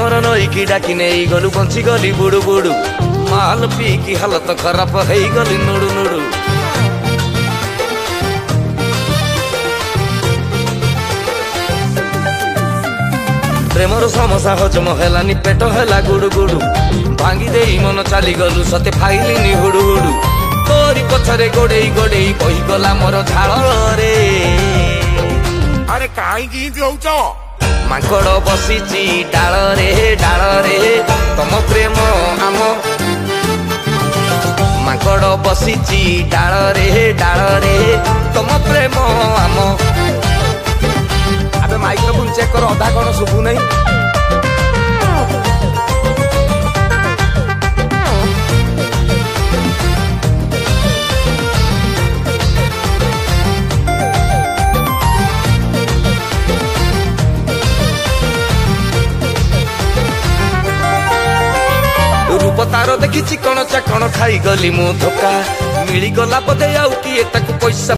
Premiere नईकी डाकी नहीं गलु bunchy गली बुड़ू बुड़ू माल P की हालत खराब हो गली नुड़ू नुड़ू। प्रेमर समस्या हजम हेलानी पेट हेला गुड़ू गुड़ू भांगी दे मन चली गलु सते फाइलिनी हुड़ू हुड़ू तोरी पछरे गोड़े गोड़े बही गला मोर झाल रे। अरे कहीं माकड़ बसीची डाल रे तम प्रेम आम माकड़ बसीची डाल रे तम प्रेम आम। अबे माइक्रोफोन चेक कर अधा कौन शुभु नहीं। रूप तार देखी चिकन चाकण खाई गली मु धोखा मिली गला पदे आउ किए ताकू पैसा